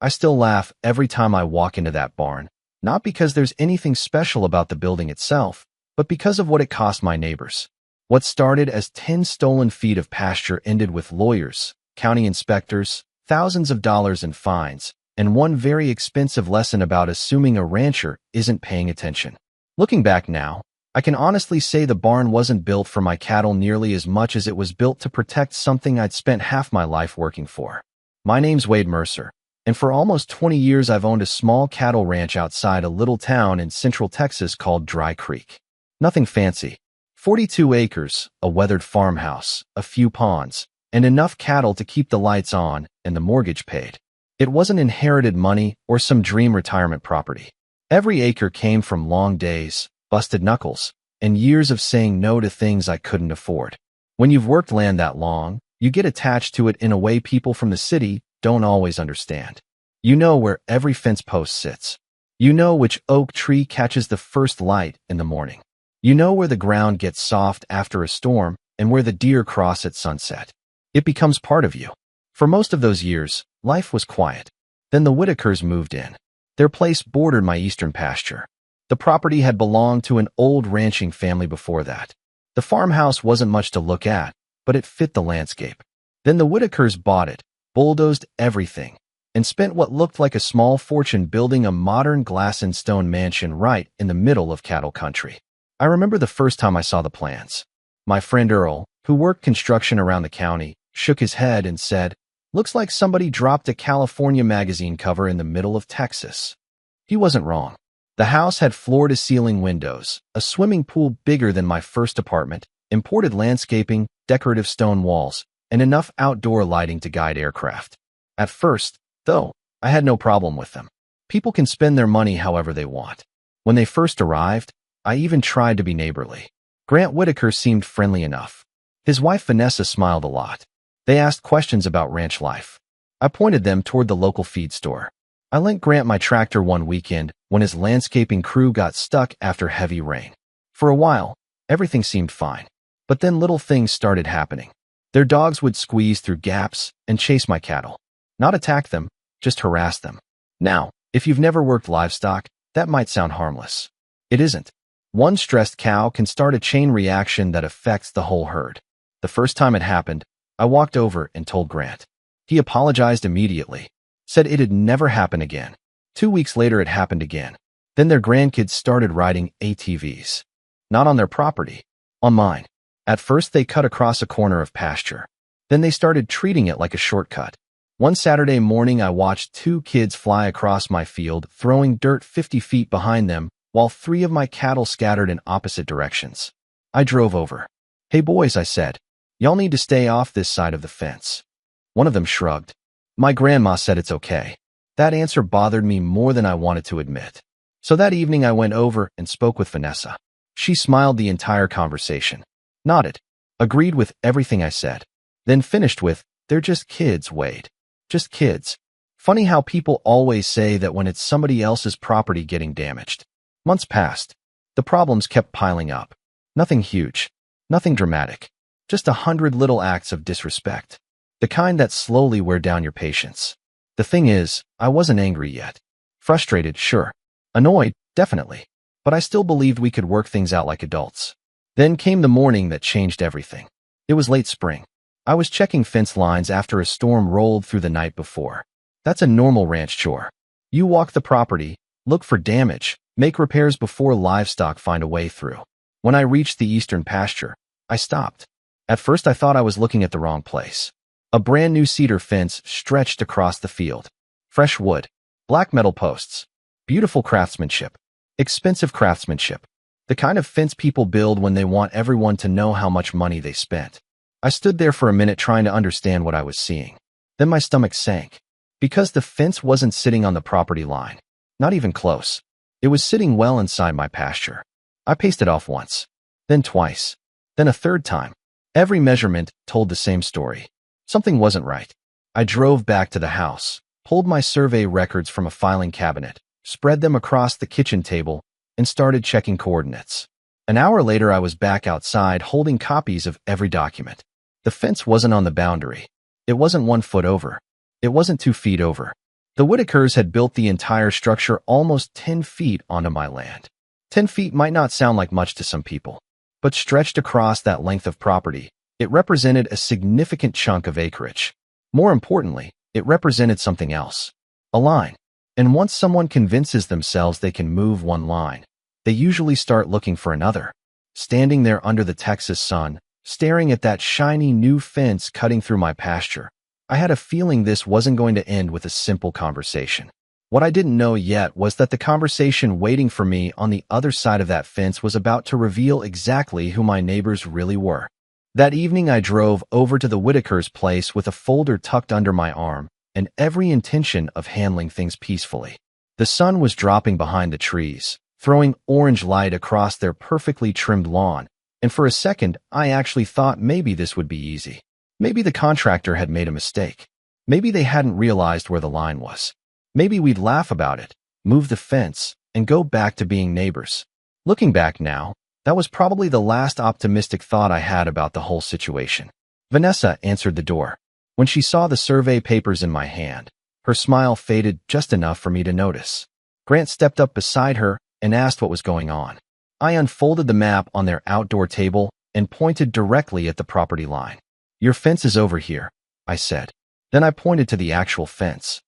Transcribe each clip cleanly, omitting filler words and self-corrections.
I still laugh every time I walk into that barn, not because there's anything special about the building itself, but because of what it cost my neighbors. What started as 10 stolen feet of pasture ended with lawyers, county inspectors, thousands of dollars in fines, and one very expensive lesson about assuming a rancher isn't paying attention. Looking back now, I can honestly say the barn wasn't built for my cattle nearly as much as it was built to protect something I'd spent half my life working for. My name's Wade Mercer, and for almost 20 years I've owned a small cattle ranch outside a little town in central Texas called Dry Creek. Nothing fancy. 42 acres, a weathered farmhouse, a few ponds, and enough cattle to keep the lights on and the mortgage paid. It wasn't inherited money or some dream retirement property. Every acre came from long days, busted knuckles, and years of saying no to things I couldn't afford. When you've worked land that long, you get attached to it in a way people from the city don't always understand. You know where every fence post sits. You know which oak tree catches the first light in the morning. You know where the ground gets soft after a storm and where the deer cross at sunset. It becomes part of you. For most of those years, life was quiet. Then the Whitakers moved in. Their place bordered my eastern pasture. The property had belonged to an old ranching family before that. The farmhouse wasn't much to look at, but it fit the landscape. Then the Whitakers bought it, bulldozed everything, and spent what looked like a small fortune building a modern glass and stone mansion right in the middle of cattle country. I remember the first time I saw the plans. My friend Earl, who worked construction around the county, shook his head and said, "Looks like somebody dropped a California magazine cover in the middle of Texas." He wasn't wrong. The house had floor-to-ceiling windows, a swimming pool bigger than my first apartment, imported landscaping, decorative stone walls, and enough outdoor lighting to guide aircraft. At first, though, I had no problem with them. People can spend their money however they want. When they first arrived, I even tried to be neighborly. Grant Whitaker seemed friendly enough. His wife Vanessa smiled a lot. They asked questions about ranch life. I pointed them toward the local feed store. I lent Grant my tractor one weekend when his landscaping crew got stuck after heavy rain. For a while, everything seemed fine. But then little things started happening. Their dogs would squeeze through gaps and chase my cattle. Not attack them, just harass them. Now, if you've never worked livestock, that might sound harmless. It isn't. One stressed cow can start a chain reaction that affects the whole herd. The first time it happened, I walked over and told Grant. He apologized immediately, said it'd never happen again. 2 weeks later it happened again. Then their grandkids started riding ATVs. Not on their property, on mine. At first they cut across a corner of pasture. Then they started treating it like a shortcut. One Saturday morning I watched 2 kids fly across my field, throwing dirt 50 feet behind them, while 3 of my cattle scattered in opposite directions. I drove over. "Hey boys," I said, "y'all need to stay off this side of the fence." One of them shrugged. "My grandma said it's okay." That answer bothered me more than I wanted to admit. So that evening I went over and spoke with Vanessa. She smiled the entire conversation, nodded, agreed with everything I said, then finished with, "They're just kids, Wade. Just kids." Funny how people always say that when it's somebody else's property getting damaged. Months passed. The problems kept piling up. Nothing huge. Nothing dramatic. Just 100 little acts of disrespect. The kind that slowly wear down your patience. The thing is, I wasn't angry yet. Frustrated, sure. Annoyed, definitely. But I still believed we could work things out like adults. Then came the morning that changed everything. It was late spring. I was checking fence lines after a storm rolled through the night before. That's a normal ranch chore. You walk the property, look for damage, make repairs before livestock find a way through. When I reached the eastern pasture, I stopped. At first I thought I was looking at the wrong place. A brand new cedar fence stretched across the field. Fresh wood, black metal posts, beautiful craftsmanship, expensive craftsmanship. The kind of fence people build when they want everyone to know how much money they spent. I stood there for a minute trying to understand what I was seeing. Then my stomach sank. Because the fence wasn't sitting on the property line. Not even close. It was sitting well inside my pasture. I paced it off once, then twice, then a third time. Every measurement told the same story. Something wasn't right. I drove back to the house, pulled my survey records from a filing cabinet, spread them across the kitchen table, and started checking coordinates. An hour later I was back outside holding copies of every document. The fence wasn't on the boundary. It wasn't 1 foot over. It wasn't 2 feet over. The Whitakers had built the entire structure almost 10 feet onto my land. 10 feet might not sound like much to some people, but stretched across that length of property, it represented a significant chunk of acreage. More importantly, it represented something else. A line. And once someone convinces themselves they can move one line, they usually start looking for another. Standing there under the Texas sun, staring at that shiny new fence cutting through my pasture, I had a feeling this wasn't going to end with a simple conversation. What I didn't know yet was that the conversation waiting for me on the other side of that fence was about to reveal exactly who my neighbors really were. That evening I drove over to the Whitakers' place with a folder tucked under my arm and every intention of handling things peacefully. The sun was dropping behind the trees, throwing orange light across their perfectly trimmed lawn, and for a second I actually thought maybe this would be easy. Maybe the contractor had made a mistake. Maybe they hadn't realized where the line was. Maybe we'd laugh about it, move the fence, and go back to being neighbors. Looking back now, that was probably the last optimistic thought I had about the whole situation. Vanessa answered the door. When she saw the survey papers in my hand, her smile faded just enough for me to notice. Grant stepped up beside her and asked what was going on. I unfolded the map on their outdoor table and pointed directly at the property line. "Your fence is over here," I said. Then I pointed to the actual fence.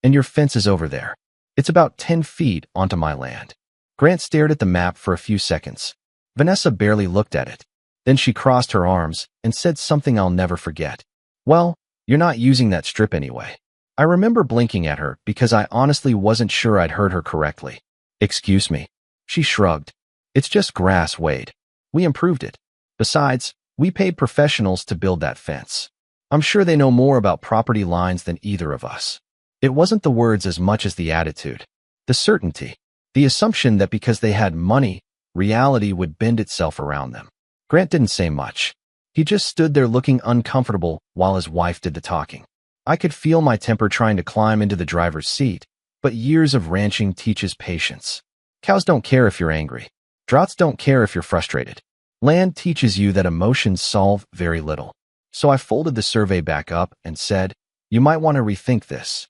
"And your fence is over there. It's about 10 feet onto my land." Grant stared at the map for a few seconds. Vanessa barely looked at it. Then she crossed her arms and said something I'll never forget. "Well, you're not using that strip anyway." I remember blinking at her because I honestly wasn't sure I'd heard her correctly. "Excuse me." She shrugged. "It's just grass, Wade. We improved it. Besides, we paid professionals to build that fence. I'm sure they know more about property lines than either of us." It wasn't the words as much as the attitude. The certainty. The assumption that because they had money, reality would bend itself around them. Grant didn't say much. He just stood there looking uncomfortable while his wife did the talking. I could feel my temper trying to climb into the driver's seat, but years of ranching teaches patience. Cows don't care if you're angry. Droughts don't care if you're frustrated. Land teaches you that emotions solve very little. So I folded the survey back up and said, "You might want to rethink this."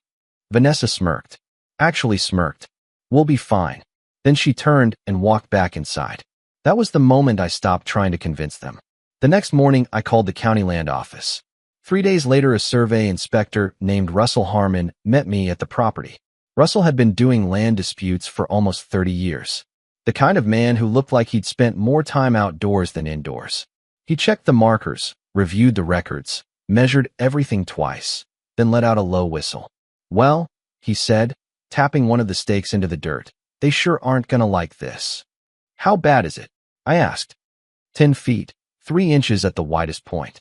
Vanessa smirked. Actually smirked. "We'll be fine." Then she turned and walked back inside. That was the moment I stopped trying to convince them. The next morning, I called the county land office. 3 days later, a survey inspector named Russell Harmon met me at the property. Russell had been doing land disputes for almost 30 years. The kind of man who looked like he'd spent more time outdoors than indoors. He checked the markers, reviewed the records, measured everything twice, then let out a low whistle. "Well," he said, tapping one of the stakes into the dirt, "they sure aren't gonna like this." "How bad is it?" I asked. 10 feet, 3 inches at the widest point.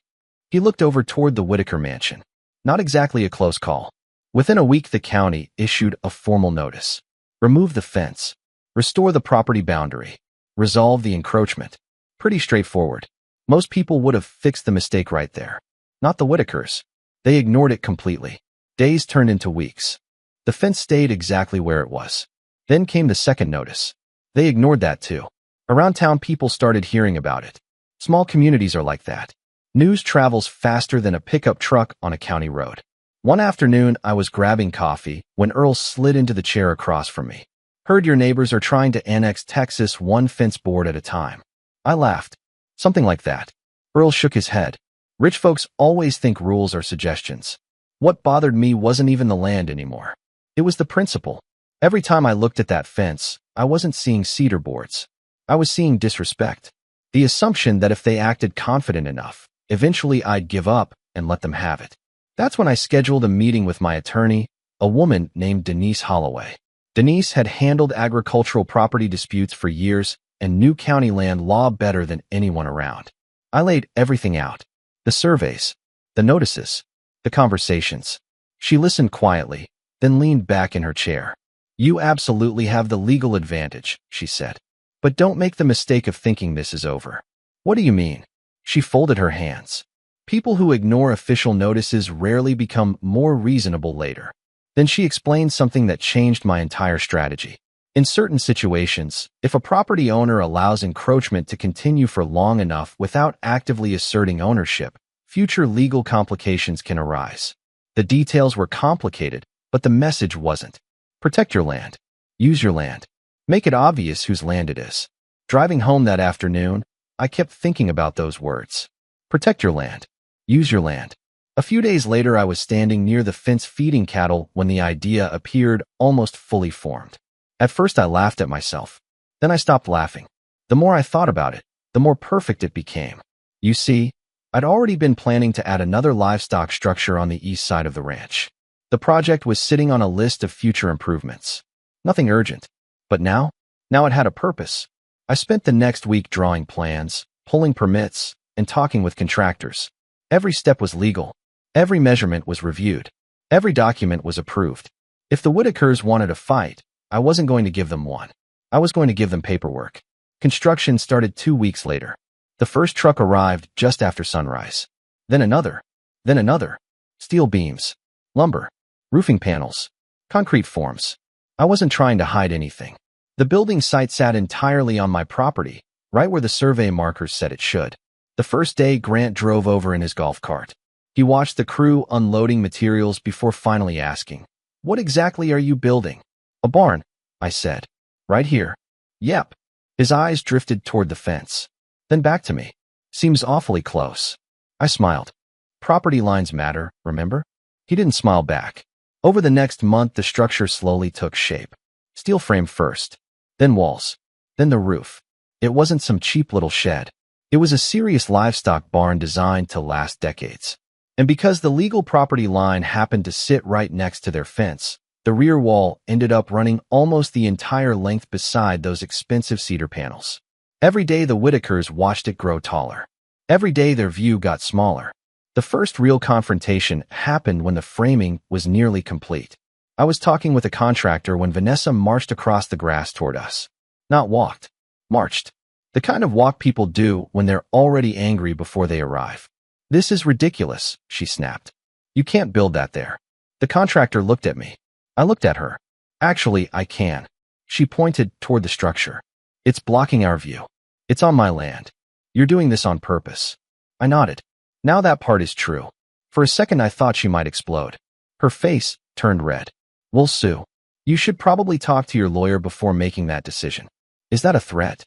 He looked over toward the Whitaker mansion. Not exactly a close call. Within a week, the county issued a formal notice. Remove the fence. Restore the property boundary. Resolve the encroachment. Pretty straightforward. Most people would have fixed the mistake right there. Not the Whitakers. They ignored it completely. Days turned into weeks. The fence stayed exactly where it was. Then came the second notice. They ignored that too. Around town, people started hearing about it. Small communities are like that. News travels faster than a pickup truck on a county road. One afternoon, I was grabbing coffee when Earl slid into the chair across from me. "Heard your neighbors are trying to annex Texas one fence board at a time." I laughed. "Something like that." Earl shook his head. "Rich folks always think rules are suggestions." What bothered me wasn't even the land anymore. It was the principle. Every time I looked at that fence, I wasn't seeing cedar boards. I was seeing disrespect. The assumption that if they acted confident enough, eventually I'd give up and let them have it. That's when I scheduled a meeting with my attorney, a woman named Denise Holloway. Denise had handled agricultural property disputes for years and knew county land law better than anyone around. I laid everything out. The surveys, the notices, the conversations. She listened quietly, then leaned back in her chair. "You absolutely have the legal advantage," she said. "But don't make the mistake of thinking this is over." "What do you mean?" She folded her hands. "People who ignore official notices rarely become more reasonable later." Then she explained something that changed my entire strategy. In certain situations, if a property owner allows encroachment to continue for long enough without actively asserting ownership, future legal complications can arise. The details were complicated, But the message wasn't. Protect your land. Use your land. Make it obvious whose land it is. Driving home that afternoon, I kept thinking about those words. Protect your land. Use your land. A few days later, I was standing near the fence feeding cattle when the idea appeared almost fully formed. At first, I laughed at myself. Then I stopped laughing. The more I thought about it, the more perfect it became. You see, I'd already been planning to add another livestock structure on the east side of the ranch. The project was sitting on a list of future improvements. Nothing urgent. But now it had a purpose. I spent the next week drawing plans, pulling permits, and talking with contractors. Every step was legal. Every measurement was reviewed. Every document was approved. If the Whitakers wanted a fight, I wasn't going to give them one. I was going to give them paperwork. Construction started 2 weeks later. The first truck arrived just after sunrise. Then another. Then another. Steel beams. Lumber. Roofing panels. Concrete forms. I wasn't trying to hide anything. The building site sat entirely on my property, right where the survey markers said it should. The first day, Grant drove over in his golf cart. He watched the crew unloading materials before finally asking, "What exactly are you building?" "A barn," I said. "Right here." "Yep." His eyes drifted toward the fence. Then back to me. "Seems awfully close." I smiled. "Property lines matter, remember?" He didn't smile back. Over the next month, the structure slowly took shape. Steel frame first, then walls, then the roof. It wasn't some cheap little shed. It was a serious livestock barn designed to last decades. And because the legal property line happened to sit right next to their fence, the rear wall ended up running almost the entire length beside those expensive cedar panels. Every day the Whitakers watched it grow taller. Every day their view got smaller. The first real confrontation happened when the framing was nearly complete. I was talking with a contractor when Vanessa marched across the grass toward us. Not walked. Marched. The kind of walk people do when they're already angry before they arrive. "This is ridiculous," she snapped. "You can't build that there." The contractor looked at me. I looked at her. "Actually, I can." She pointed toward the structure. "It's blocking our view. It's on my land. You're doing this on purpose." I nodded. Now that part is true. For a second I thought she might explode. Her face turned red. "We'll sue. You should probably talk to your lawyer before making that decision." "Is that a threat?"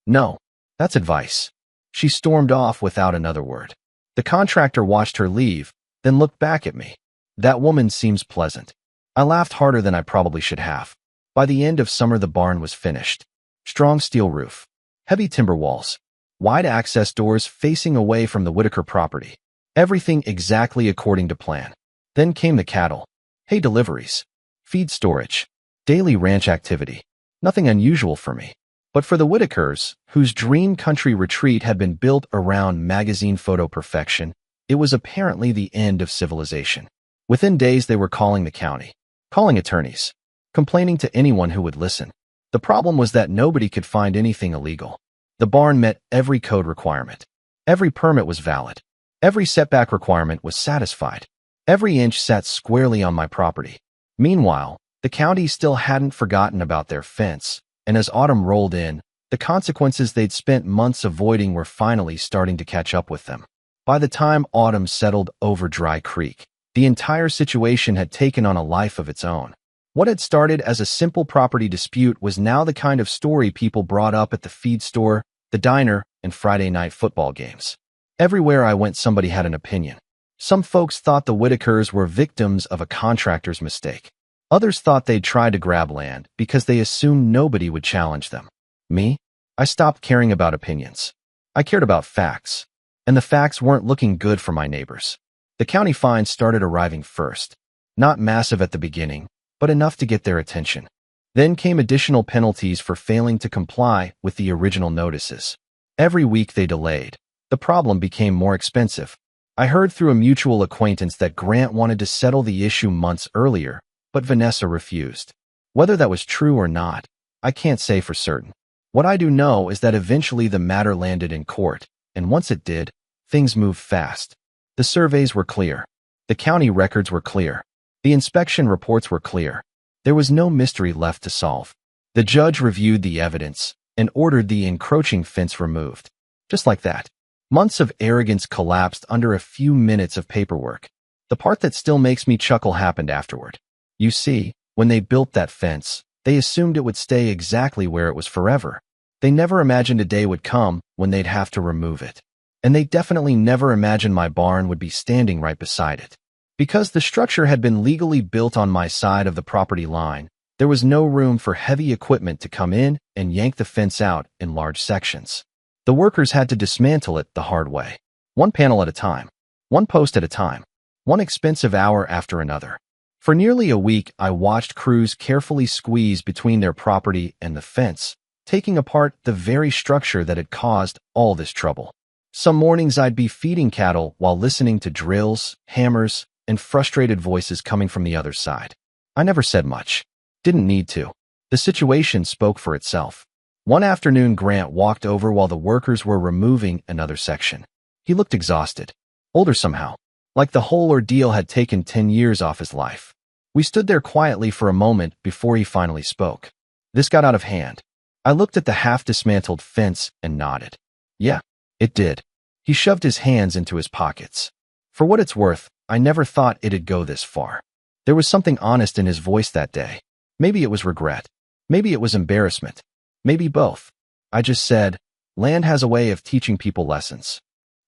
"No. That's advice." She stormed off without another word. The contractor watched her leave, then looked back at me. "That woman seems pleasant." I laughed harder than I probably should have. By the end of summer the barn was finished. Strong steel roof. Heavy timber walls. Wide access doors facing away from the Whitaker property. Everything exactly according to plan. Then came the cattle. Hay deliveries. Feed storage. Daily ranch activity. Nothing unusual for me. But for the Whitakers, whose dream country retreat had been built around magazine photo perfection, it was apparently the end of civilization. Within days they were calling the county. Calling attorneys. Complaining to anyone who would listen. The problem was that nobody could find anything illegal. The barn met every code requirement. Every permit was valid. Every setback requirement was satisfied. Every inch sat squarely on my property. Meanwhile, the county still hadn't forgotten about their fence, and as autumn rolled in, the consequences they'd spent months avoiding were finally starting to catch up with them. By the time autumn settled over Dry Creek, the entire situation had taken on a life of its own. What had started as a simple property dispute was now the kind of story people brought up at the feed store, the diner, and Friday night football games. Everywhere I went, somebody had an opinion. Some folks thought the Whitakers were victims of a contractor's mistake. Others thought they'd tried to grab land because they assumed nobody would challenge them. Me? I stopped caring about opinions. I cared about facts. And the facts weren't looking good for my neighbors. The county fines started arriving first. Not massive at the beginning, but enough to get their attention. Then came additional penalties for failing to comply with the original notices. Every week they delayed. The problem became more expensive. I heard through a mutual acquaintance that Grant wanted to settle the issue months earlier, but Vanessa refused. Whether that was true or not, I can't say for certain. What I do know is that eventually the matter landed in court, and once it did, things moved fast. The surveys were clear. The county records were clear. The inspection reports were clear. There was no mystery left to solve. The judge reviewed the evidence and ordered the encroaching fence removed. Just like that. Months of arrogance collapsed under a few minutes of paperwork. The part that still makes me chuckle happened afterward. You see, when they built that fence, they assumed it would stay exactly where it was forever. They never imagined a day would come when they'd have to remove it. And they definitely never imagined my barn would be standing right beside it. Because the structure had been legally built on my side of the property line, there was no room for heavy equipment to come in and yank the fence out in large sections. The workers had to dismantle it the hard way. One panel at a time. One post at a time. One expensive hour after another. For nearly a week, I watched crews carefully squeeze between their property and the fence, taking apart the very structure that had caused all this trouble. Some mornings I'd be feeding cattle while listening to drills, hammers, and frustrated voices coming from the other side. I never said much. Didn't need to. The situation spoke for itself. One afternoon, Grant walked over while the workers were removing another section. He looked exhausted. Older somehow. Like the whole ordeal had taken 10 years off his life. We stood there quietly for a moment before he finally spoke. This got out of hand. I looked at the half-dismantled fence and nodded. Yeah, it did. He shoved his hands into his pockets. For what it's worth, I never thought it'd go this far. There was something honest in his voice that day. Maybe it was regret. Maybe it was embarrassment. Maybe both. I just said, land has a way of teaching people lessons.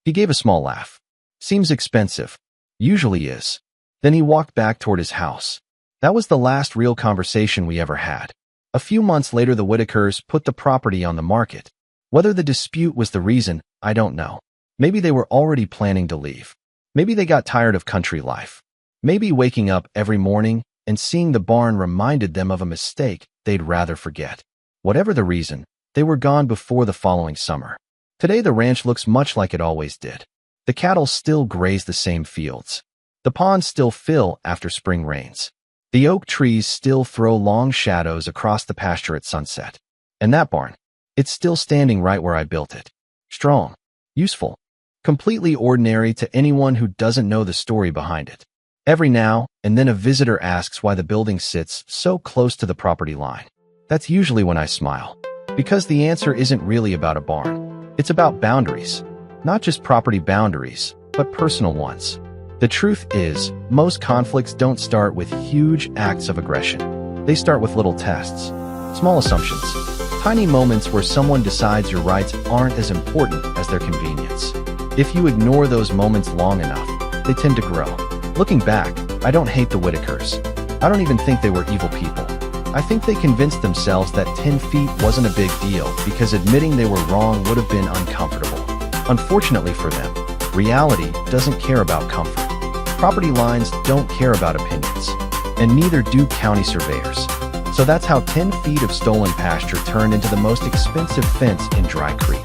He gave a small laugh. Seems expensive. Usually is. Then he walked back toward his house. That was the last real conversation we ever had. A few months later, the Whitakers put the property on the market. Whether the dispute was the reason, I don't know. Maybe they were already planning to leave. Maybe they got tired of country life. Maybe waking up every morning and seeing the barn reminded them of a mistake they'd rather forget. Whatever the reason, they were gone before the following summer. Today the ranch looks much like it always did. The cattle still graze the same fields. The ponds still fill after spring rains. The oak trees still throw long shadows across the pasture at sunset. And that barn, it's still standing right where I built it. Strong, useful, completely ordinary to anyone who doesn't know the story behind it. Every now and then a visitor asks why the building sits so close to the property line. That's usually when I smile. Because the answer isn't really about a barn. It's about boundaries. Not just property boundaries, but personal ones. The truth is, most conflicts don't start with huge acts of aggression. They start with little tests, small assumptions, tiny moments where someone decides your rights aren't as important as their convenience. If you ignore those moments long enough, they tend to grow. Looking back, I don't hate the Whitakers. I don't even think they were evil people. I think they convinced themselves that 10 feet wasn't a big deal because admitting they were wrong would have been uncomfortable. Unfortunately for them, reality doesn't care about comfort. Property lines don't care about opinions, and neither do county surveyors. So that's how 10 feet of stolen pasture turned into the most expensive fence in Dry Creek.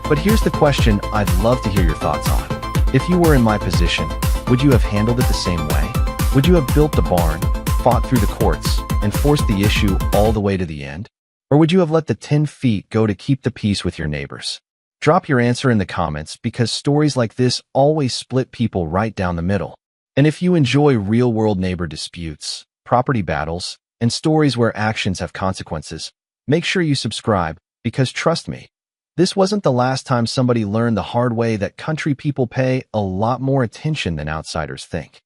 But here's the question I'd love to hear your thoughts on. If you were in my position, would you have handled it the same way? Would you have built the barn, fought through the courts, and forced the issue all the way to the end? Or would you have let the 10 feet go to keep the peace with your neighbors? Drop your answer in the comments because stories like this always split people right down the middle. And if you enjoy real-world neighbor disputes, property battles, and stories where actions have consequences, make sure you subscribe because trust me, this wasn't the last time somebody learned the hard way that country people pay a lot more attention than outsiders think.